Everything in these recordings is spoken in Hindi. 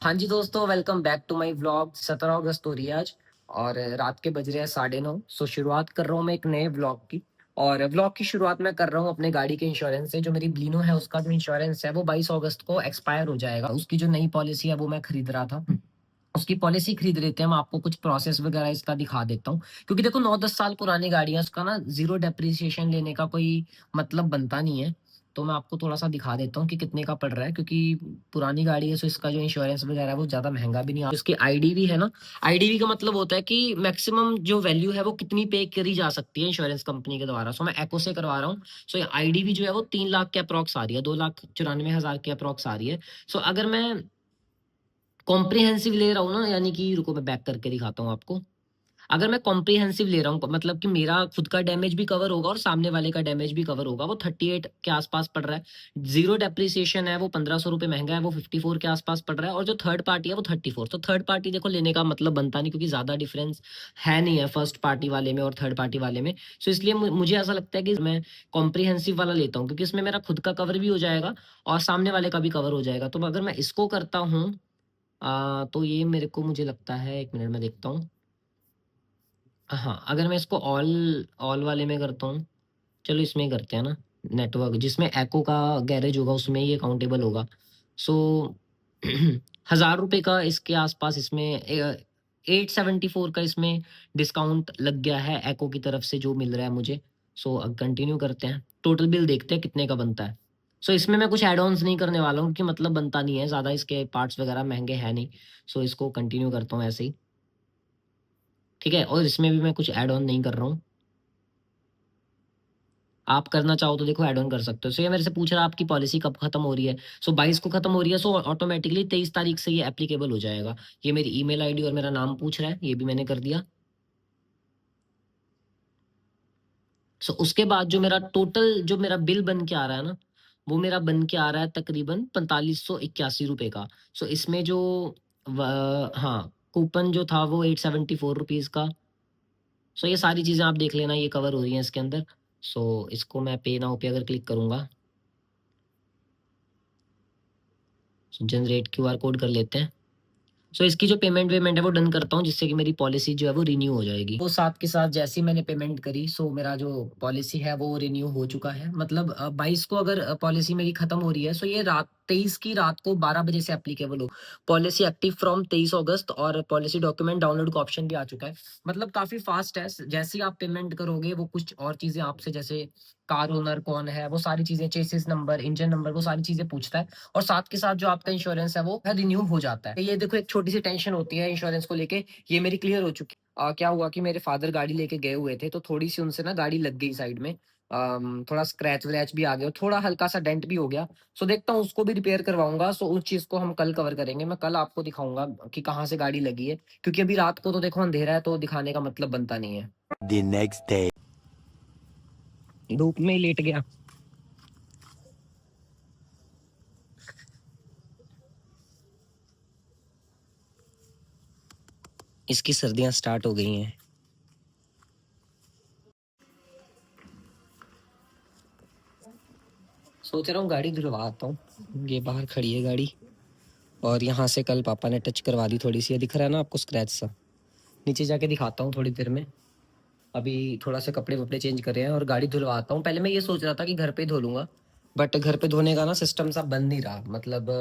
हाँ जी दोस्तों, welcome back to my vlog. 17 अगस्त हो रही है आज और रात के बज रहे हैं 9:30। सो शुरुआत कर रहा हूँ मैं एक नए व्लॉग की। और व्लॉग की शुरुआत मैं कर रहा हूँ अपने गाड़ी के इंश्योरेंस से। जो मेरी ब्लिनो है उसका जो इंश्योरेंस है वो 22 अगस्त को एक्सपायर हो जाएगा। उसकी जो नई पॉलिसी है वो मैं खरीद रहा था। उसकी पॉलिसी खरीद लेते हैं। मैं आपको कुछ प्रोसेस वगैरह इसका दिखा देता हूँ, क्योंकि देखो 9-10 साल पुरानी गाड़ी है, उसका ना जीरो डेप्रिसिएशन लेने का कोई मतलब बनता नहीं है। तो मैं आपको थोड़ा सा दिखा देता हूँ कि कितने का पड़ रहा है, क्योंकि पुरानी गाड़ी है, सो इसका जो इंश्योरेंस वगैरह है वो ज्यादा महंगा भी नहीं है। इसकी आईडीवी है ना, आईडीवी का मतलब होता है कि मैक्सिमम जो वैल्यू है वो कितनी पे करी जा सकती है इंश्योरेंस कंपनी के द्वारा। सो मैं एको से करवा रहा हूँ। सो आईडीवी जो है वो 3 लाख के अप्रॉक्स आ रही है, 2,94,000 के अप्रॉक्स आ रही है। सो अगर मैं कॉम्प्रिहेंसिव ले रहा हूँ ना, यानी कि रुको मैं बैक करके दिखाता हूँ आपको। अगर मैं कॉम्प्रिहेंसिव ले रहा हूँ मतलब कि मेरा खुद का डैमेज भी कवर होगा और सामने वाले का डैमेज भी कवर होगा, वो 38 के आसपास पड़ रहा है। जीरो डेप्रिसिएशन है वो 1,500 रुपये महंगा है, वो 54 के आसपास पड़ रहा है। और जो थर्ड पार्टी है वो 34। तो थर्ड पार्टी देखो लेने का मतलब बनता नहीं, क्योंकि ज्यादा डिफरेंस है नहीं है फर्स्ट पार्टी वाले में और थर्ड पार्टी वाले में। सो इसलिए मुझे ऐसा लगता है कि मैं कॉम्प्रिहेंसिव वाला लेता हूँ, क्योंकि इसमें मेरा खुद का कवर भी हो जाएगा और सामने वाले का भी कवर हो जाएगा। तो अगर मैं इसको करता हूँ तो ये मेरे को मुझे लगता है, एक मिनट में देखता हूँ। हाँ, अगर मैं इसको ऑल ऑल वाले में करता हूँ, चलो इसमें ही करते हैं ना। नेटवर्क जिसमें एको का गैरेज होगा उसमें ही अकाउंटेबल होगा। सो 1,000 रुपये का इसके आसपास इसमें 874 का इसमें डिस्काउंट लग गया है एको की तरफ से जो मिल रहा है मुझे। सो अब कंटिन्यू करते हैं, टोटल बिल देखते हैं कितने का बनता है। सो इसमें मैं कुछ एड ऑन्स नहीं करने वाला हूँ, क्योंकि मतलब बनता नहीं है ज़्यादा, इसके पार्ट्स वगैरह महंगे हैं नहीं। सो इसको कंटिन्यू करता हूँ ऐसे ही, ठीक है। और इसमें भी मैं कुछ ऐड ऑन नहीं कर रहा हूँ। आप करना चाहो तो देखो ऐड ऑन कर सकते हो। सो ये मेरे से पूछ रहा है आपकी पॉलिसी कब खत्म हो रही है। सो 22 को खत्म हो रही है, सो ऑटोमेटिकली 23 तारीख से ये एप्लीकेबल हो जाएगा। ये मेरी ईमेल आईडी और मेरा नाम पूछ रहा है, ये भी मैंने कर दिया। सो उसके बाद जो मेरा टोटल जो मेरा बिल बन के आ रहा है ना, वो मेरा बन के आ रहा है तकरीबन 4581 रुपए का। सो इसमें जो हाँ, कूपन जो था वो 874 रुपीज का। सो ये सारी चीजें आप देख लेना, ये कवर हो रही हैं इसके अंदर। सो इसको मैं पे नाउ पे अगर क्लिक करूंगा, जनरेट क्यूआर कोड कर लेते हैं। सो इसकी जो पेमेंट वेमेंट है वो डन करता हूँ, जिससे कि मेरी पॉलिसी जो है वो रिन्यू हो जाएगी। वो साथ के साथ जैसे ही मैंने पेमेंट करी, सो मेरा जो पॉलिसी है वो रिन्यू हो चुका है। मतलब 22 को अगर पॉलिसी मेरी खत्म हो रही है, सो ये रात 23 की रात को 12 बजे से एप्लीकेबल हो। पॉलिसी एक्टिव फ्रॉम 23 अगस्त, और पॉलिसी डॉक्यूमेंट डाउनलोड का ऑप्शन भी आ चुका है। मतलब काफी फास्ट है। जैसे ही आप पेमेंट करोगे वो कुछ और चीजें आपसे, जैसे कार ओनर कौन है, वो सारी चीजें, चेसिस नंबर, इंजन नंबर, वो सारी चीजें पूछता है। और साथ के साथ जो आपका इंश्योरेंस है वो रिन्यू हो जाता है। ये देखो, एक छोटी सी टेंशन होती है इंश्योरेंस को लेके, ये मेरी क्लियर हो चुकी है। क्या हुआ कि मेरे फादर गाड़ी लेके गए हुए थे, तो थोड़ी सी उनसे ना गाड़ी लग गई साइड में। थोड़ा स्क्रैच व्रैच भी आ गया, थोड़ा हल्का सा डेंट भी हो गया। सो देखता हूँ, उसको भी रिपेयर करवाऊंगा। सो उस चीज को हम कल कवर करेंगे। मैं कल आपको दिखाऊंगा कि कहाँ से गाड़ी लगी है, क्योंकि अभी रात को तो देखो अंधेरा है, तो दिखाने का मतलब बनता नहीं है। The next day. धूप में ही लेट गया। इसकी सर्दियां स्टार्ट हो गई हैं। सोच रहा हूँ गाड़ी धुलवा आता हूँ। ये बाहर खड़ी है गाड़ी, और यहाँ से कल पापा ने टच करवा दी थोड़ी सी। ये दिख रहा है ना आपको स्क्रैच सा? नीचे जाके दिखाता हूँ थोड़ी देर में। अभी थोड़ा सा कपड़े वपड़े चेंज करे हैं और गाड़ी धुलवाता हूँ। पहले मैं ये सोच रहा था कि घर पे धो लूंगा, बट घर पे धोने का ना सिस्टम सा बन नहीं रहा। मतलब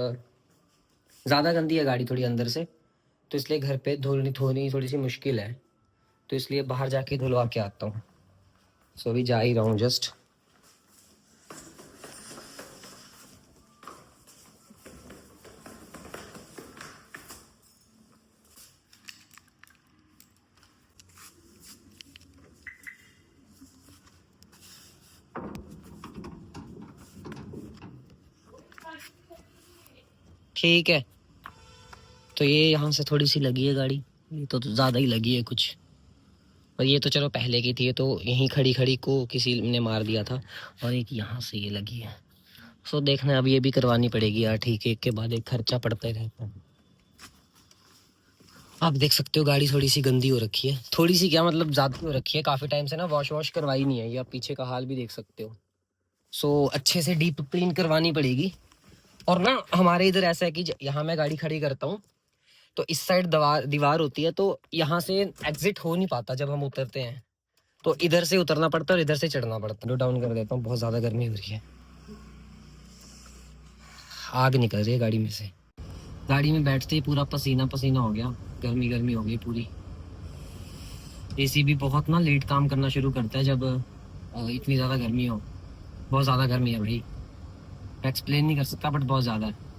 ज़्यादा गंदी है गाड़ी थोड़ी अंदर से, तो इसलिए घर पे धोनी धोनी थोड़ी सी मुश्किल है। तो इसलिए बाहर जाके धुलवा के आता हूँ। सो अभी जा ही रहा हूँ जस्ट। ठीक है, तो ये यहाँ से थोड़ी सी लगी है गाड़ी, ये तो ज़्यादा ही लगी है कुछ। और ये तो चलो पहले की थी, ये तो यहीं खड़ी खड़ी को किसी ने मार दिया था। और एक यहाँ से ये लगी है। सो देखना, अब ये भी करवानी पड़ेगी यार। ठीक है, एक के बाद एक खर्चा पड़ता ही रहता है। आप देख सकते हो गाड़ी थोड़ी सी गंदी हो रखी है। थोड़ी सी क्या, मतलब ज़्यादा हो रखी है। काफ़ी टाइम से ना वॉश वॉश करवाई नहीं है। ये आप पीछे का हाल भी देख सकते हो। सो अच्छे से डीप क्लीन करवानी पड़ेगी। और ना हमारे इधर ऐसा है कि यहाँ मैं गाड़ी खड़ी करता हूँ तो इस साइड दीवार होती है, तो यहाँ से एग्जिट हो नहीं पाता जब हम उतरते हैं, तो इधर से उतरना पड़ता है और इधर से चढ़ना पड़ता है। जो डाउन कर देता हूँ, बहुत ज़्यादा गर्मी हो रही है, आग निकल रही है गाड़ी में से। गाड़ी में बैठते ही पूरा पसीना पसीना हो गया, गर्मी गर्मी हो गई पूरी। एसी भी बहुत ना लेट काम करना शुरू करता है जब इतनी ज़्यादा गर्मी हो। बहुत ज़्यादा गर्मी है भाई, मैं एक्सप्लेन नहीं कर सकता, बट बहुत ज़्यादा है।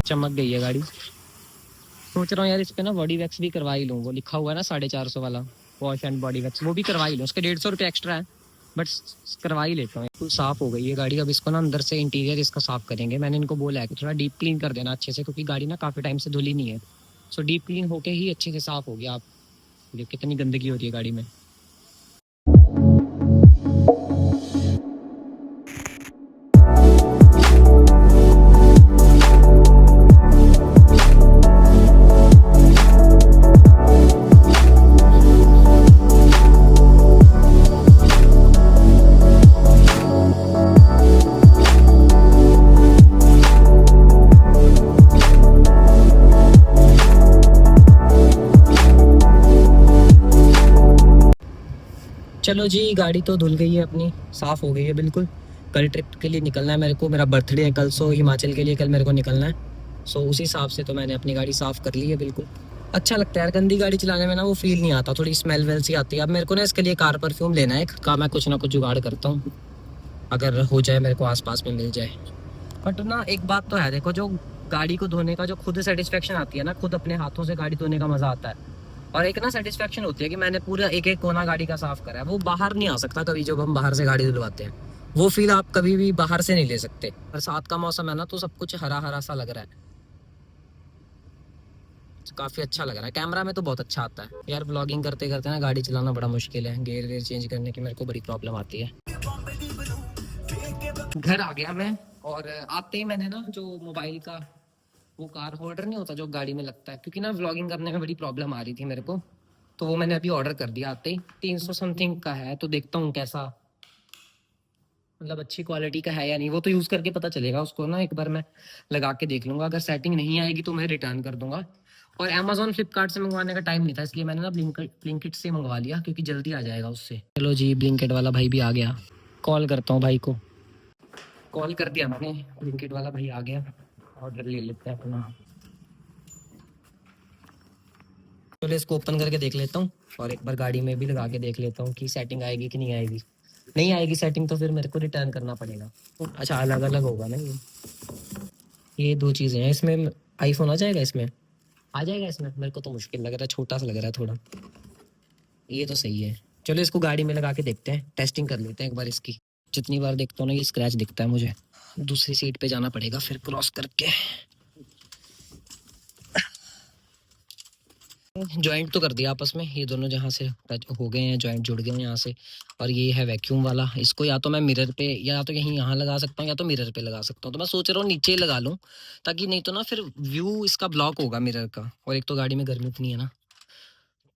चमक गई है गाड़ी। सोच रहा हूँ यार इस पे ना बॉडी वैक्स भी करवा ही लूँ, वो लिखा हुआ है ना 450 वाला वॉश एंड बॉडी वैक्स, वो भी करवा ही लूँ। उसके 150 रुपये एक्स्ट्रा है, बट करवा ही लेता हूँ। तो साफ़ हो गई है गाड़ी। अब इसको ना अंदर से इंटीरियर इसका साफ़ करेंगे। मैंने इनको बोला है कि थोड़ा डीप क्लीन कर देना अच्छे से, क्योंकि गाड़ी ना काफ़ी टाइम से धुली नहीं है। सो डीप क्लीन होके ही अच्छे से साफ़ हो गया। आप देखिए कितनी गंदगी होती है गाड़ी में। चलो जी, गाड़ी तो धुल गई है अपनी, साफ़ हो गई है बिल्कुल। कल ट्रिप के लिए निकलना है मेरे को, मेरा बर्थडे है कल, सो हिमाचल के लिए कल मेरे को निकलना है। सो उसी हिसाब से तो मैंने अपनी गाड़ी साफ़ कर ली है बिल्कुल। अच्छा लगता है यार, गंदी गाड़ी चलाने में ना वो फील नहीं आता, थोड़ी स्मेल वेल सी आती है। अब मेरे को ना इसके लिए कार परफ्यूम लेना है का, मैं कुछ ना कुछ जुगाड़ करता हूँ, अगर हो जाए मेरे को आसपास में मिल जाए। बट ना एक बात तो है, देखो जो गाड़ी को धोने का जो खुद सेटिस्फेक्शन आती है ना, खुद अपने हाथों से गाड़ी धोने का मज़ा आता है। और एक ना सेटिस्फेक्शन होती है कि मैंने पूरा एक एक कोना गाड़ी का साफ करा है, वो बाहर नहीं आ सकता कभी जब हम बाहर से गाड़ी धुलवाते हैं। वो फील आप कभी भी बाहर से नहीं ले सकते। बरसात का मौसम है ना, तो सब कुछ हरा हरा सा लग रहा है, काफी अच्छा लग रहा है। कैमरा में तो बहुत अच्छा आता है यार। ब्लॉगिंग करते करते ना गाड़ी चलाना बड़ा मुश्किल है, गेयर वेयर चेंज करने की मेरे को बड़ी प्रॉब्लम आती है। घर आ गया मैं, और आते ही मैंने ना जो मोबाइल का वो कार होल्डर नहीं होता जो गाड़ी में लगता है, क्योंकि ना व्लॉगिंग करने में बड़ी प्रॉब्लम आ रही थी मेरे को, तो वो मैंने अभी ऑर्डर कर दिया आते ही। 300 समथिंग का है, तो देखता हूँ कैसा, मतलब अच्छी क्वालिटी का है या नहीं, वो तो यूज़ करके पता चलेगा। उसको ना एक बार मैं लगा के देख लूँगा, अगर सेटिंग नहीं आएगी तो मैं रिटर्न कर दूंगा। और अमेजोन फ्लिपकार्ट से मंगवाने का टाइम नहीं था, इसलिए मैंने ना ब्लिंकिट से मंगवा लिया, क्योंकि जल्दी आ जाएगा उससे। चलो जी, ब्लिंकिट वाला भाई भी आ गया, कॉल करता हूँ भाई को। कॉल कर दिया मैंने, ब्लिंकिट वाला भाई आ गया, ऑर्डर ले लेते हैं अपना। चलो इसको ओपन करके देख लेता हूँ, और एक बार गाड़ी में भी लगा के देख लेता हूँ कि सेटिंग आएगी कि नहीं आएगी। नहीं आएगी सेटिंग तो फिर मेरे को रिटर्न करना पड़ेगा। अच्छा, अलग अलग होगा ना ये दो चीज़ें हैं इसमें। आईफोन आ जाएगा इसमें? आ जाएगा इसमें? मेरे को तो मुश्किल लग रहा है, छोटा सा लग रहा है थोड़ा। ये तो सही है। चलो इसको गाड़ी में लगा के देखते हैं, टेस्टिंग कर लेते हैं एक बार इसकी। जितनी बार देखता हूँ ना ये स्क्रैच दिखता है मुझे। दूसरी सीट पे जाना पड़ेगा फिर क्रॉस करके। जॉइंट तो कर दिया आपस में, ये दोनों जहाँ से टच हो गए हैं, जॉइंट जुड़ गए हैं यहाँ से। और ये है वैक्यूम वाला, इसको या तो मैं मिरर पे, या तो यहीं यहाँ लगा सकता हूँ, या तो मिरर पे लगा सकता हूँ। तो मैं सोच रहा हूँ नीचे ही लगा लूँ, ताकि नहीं तो ना फिर व्यू इसका ब्लॉक होगा मिरर का, और एक तो गाड़ी में गर्मी इतनी है ना।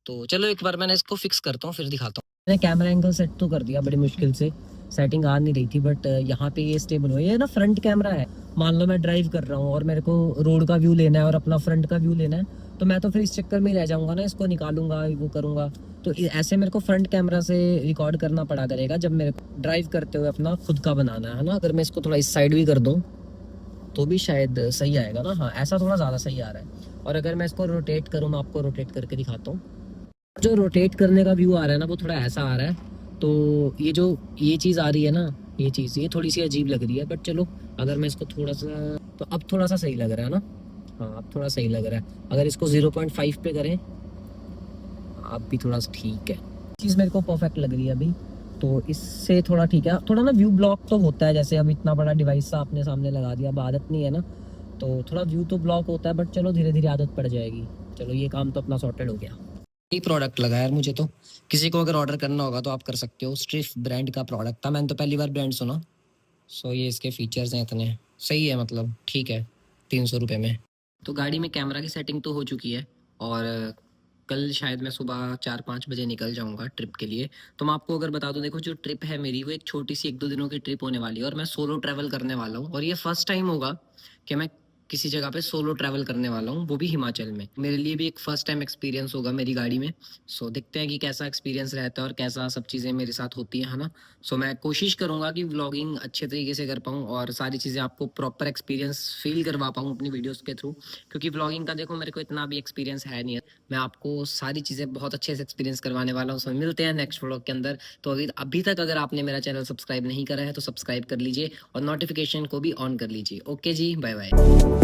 तो चलो एक बार मैंने इसको फिक्स करता हूँ, फिर दिखाता हूँ। मैंने कैमरा एंगल सेट तो कर दिया बड़ी मुश्किल से, सेटिंग आ नहीं रही थी, बट यहाँ पे ये स्टेबल हुआ। ये ना फ्रंट कैमरा है, मान लो मैं ड्राइव कर रहा हूँ और मेरे को रोड का व्यू लेना है और अपना फ्रंट का व्यू लेना है, तो मैं तो फिर इस चक्कर में रह जाऊंगा ना, इसको निकालूंगा वो करूंगा। तो ऐसे मेरे को फ्रंट कैमरा से रिकॉर्ड करना पड़ा करेगा जब मेरे को ड्राइव करते हुए अपना खुद का बनाना है ना। अगर मैं इसको थोड़ा इस साइड भी कर दूँ तो भी शायद सही आएगा ना। हाँ, ऐसा थोड़ा ज़्यादा सही आ रहा है। और अगर मैं इसको रोटेट करूँ, मैं आपको रोटेट करके दिखाता हूँ। जो रोटेट करने का व्यू आ रहा है ना, वो थोड़ा ऐसा आ रहा है, तो ये चीज़ आ रही है ना, ये थोड़ी सी अजीब लग रही है, बट चलो अगर मैं इसको थोड़ा सा, तो अब थोड़ा सा सही लग रहा है ना। हाँ, अब थोड़ा सही लग रहा है। अगर इसको 0.5 पे करें, अब भी थोड़ा सा ठीक है। चीज़ मेरे को परफेक्ट लग रही है अभी, तो इससे थोड़ा ठीक है। थोड़ा ना व्यू ब्लॉक तो होता है, जैसे अब इतना बड़ा डिवाइस आपने सामने लगा दिया, अब आदत नहीं है ना, तो थोड़ा व्यू तो ब्लॉक होता है, बट चलो धीरे धीरे आदत पड़ जाएगी। चलो ये काम तो अपना सॉर्टेड हो गया। ये प्रोडक्ट लगा यार मुझे तो, किसी को अगर ऑर्डर करना होगा तो आप कर सकते हो। स्ट्रिफ ब्रांड का प्रोडक्ट था, मैंने तो पहली बार ब्रांड सुना। सो ये इसके फीचर्स हैं, इतने सही है, मतलब ठीक है 300 रुपये में। तो गाड़ी में कैमरा की सेटिंग तो हो चुकी है, और कल शायद मैं सुबह 4-5 बजे निकल जाऊंगा ट्रिप के लिए। तो मैं आपको अगर बता दूं, देखो जो ट्रिप है मेरी, वो एक छोटी सी 1-2 दिनों की ट्रिप होने वाली है, और मैं सोलो ट्रैवल करने वाला हूँ, और ये फर्स्ट टाइम होगा कि मैं किसी जगह पे सोलो ट्रैवल करने वाला हूँ, वो भी हिमाचल में। मेरे लिए भी एक फर्स्ट टाइम एक्सपीरियंस होगा मेरी गाड़ी में। सो देखते हैं कि कैसा एक्सपीरियंस रहता है और कैसा सब चीज़ें मेरे साथ होती है ना। सो मैं कोशिश करूँगा कि व्लॉगिंग अच्छे तरीके से कर पाऊँ और सारी चीज़ें आपको प्रॉपर एक्सपीरियंस फील करवा पाऊँ अपनी वीडियोस के थ्रू, क्योंकि व्लॉगिंग का देखो मेरे को इतना भी एक्सपीरियंस है नहीं है। मैं आपको सारी चीज़ें बहुत अच्छे से एक्सपीरियंस करवाने वाला हूँ। सो मिलते हैं नेक्स्ट व्लॉग के अंदर। तो अभी अभी तक अगर आपने मेरा चैनल सब्सक्राइब नहीं करा है तो सब्सक्राइब कर लीजिए, और नोटिफिकेशन को भी ऑन कर लीजिए। ओके जी, बाय बाय।